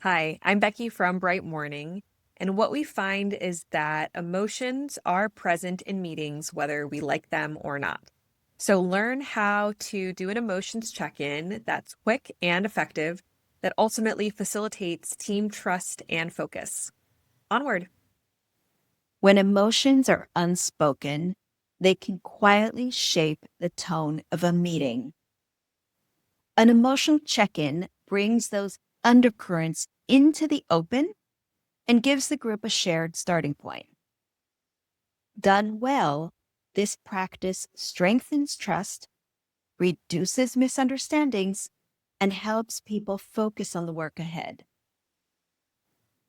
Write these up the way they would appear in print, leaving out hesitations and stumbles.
Hi, I'm Becky from Bright Morning. And what we find is that emotions are present in meetings, whether we like them or not. So learn how to do an emotions check in that's quick and effective, that ultimately facilitates team trust and focus. Onward. When emotions are unspoken, they can quietly shape the tone of a meeting. An emotional check in brings those undercurrents into the open and gives the group a shared starting point. Done well, this practice strengthens trust, reduces misunderstandings, and helps people focus on the work ahead.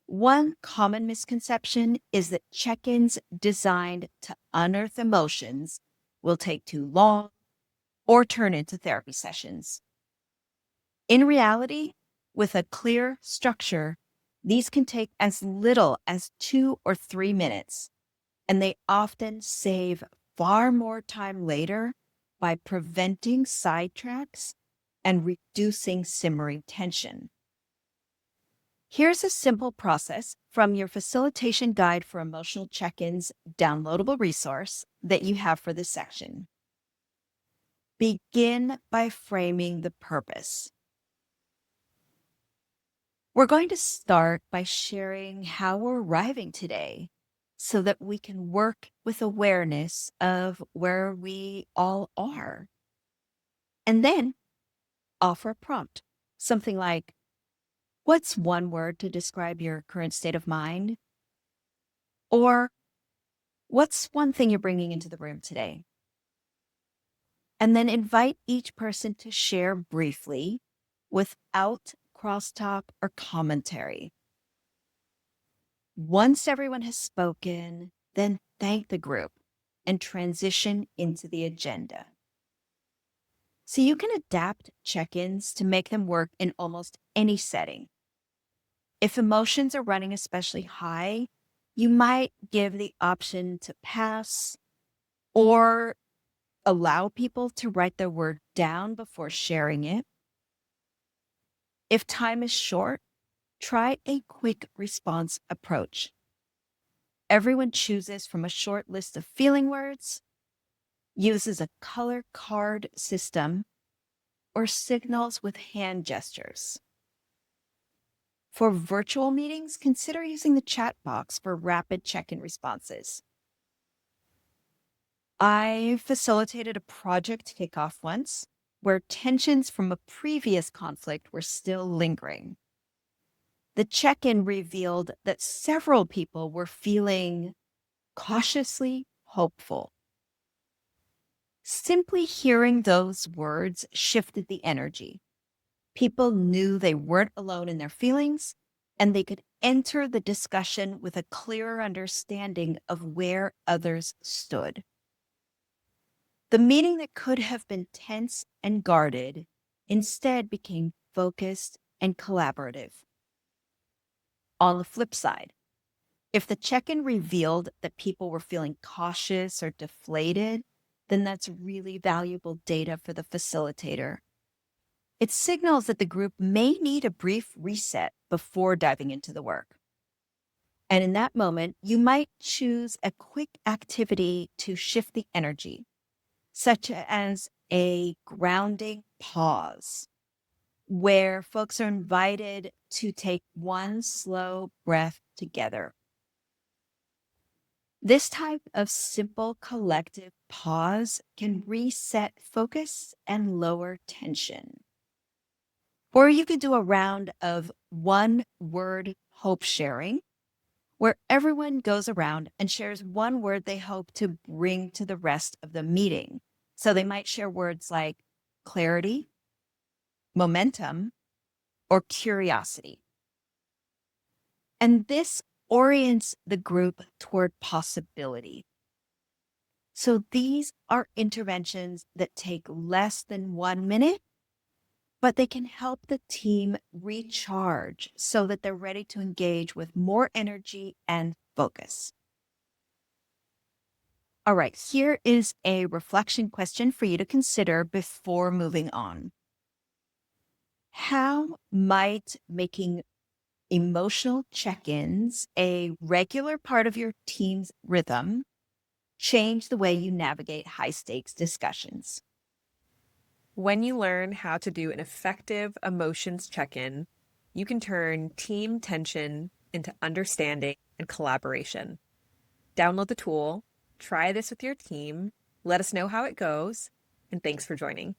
One common misconception is that check ins designed to unearth emotions will take too long or turn into therapy sessions. In reality, with a clear structure, these can take as little as 2 or 3 minutes, and they often save far more time later by preventing sidetracks and reducing simmering tension. Here's a simple process from your facilitation guide for emotional check ins downloadable resource that you have for this section. Begin by framing the purpose. We're going to start by sharing how we're arriving today so that we can work with awareness of where we all are. And then offer a prompt, something like, what's one word to describe your current state of mind? Or what's one thing you're bringing into the room today? And then invite each person to share briefly without crosstalk or commentary. Once everyone has spoken, then thank the group and transition into the agenda. So you can adapt check ins to make them work in almost any setting. If emotions are running especially high, you might give the option to pass or allow people to write their word down before sharing it. If time is short, try a quick response approach. Everyone chooses from a short list of feeling words, uses a color card system, or signals with hand gestures. For virtual meetings, consider using the chat box for rapid check-in responses. I facilitated a project kickoff once where tensions from a previous conflict were still lingering. The check-in revealed that several people were feeling cautiously hopeful. Simply hearing those words shifted the energy. People knew they weren't alone in their feelings, and they could enter the discussion with a clearer understanding of where others stood. The meeting that could have been tense and guarded instead became focused and collaborative. On the flip side, if the check-in revealed that people were feeling cautious or deflated, then that's really valuable data for the facilitator. It signals that the group may need a brief reset before diving into the work. And in that moment, you might choose a quick activity to shift the energy, such as a grounding pause, where folks are invited to take one slow breath together. This type of simple collective pause can reset focus and lower tension. Or you could do a round of one word hope sharing, where everyone goes around and shares one word they hope to bring to the rest of the meeting. So they might share words like clarity, momentum, or curiosity. And this orients the group toward possibility. So these are interventions that take less than 1 minute, but they can help the team recharge so that they're ready to engage with more energy and focus. All right, here is a reflection question for you to consider before moving on. How might making emotional check ins a regular part of your team's rhythm, change the way you navigate high stakes discussions. When you learn how to do an effective emotions check in, you can turn team tension into understanding and collaboration. Download the tool, try this with your team, let us know how it goes, and thanks for joining.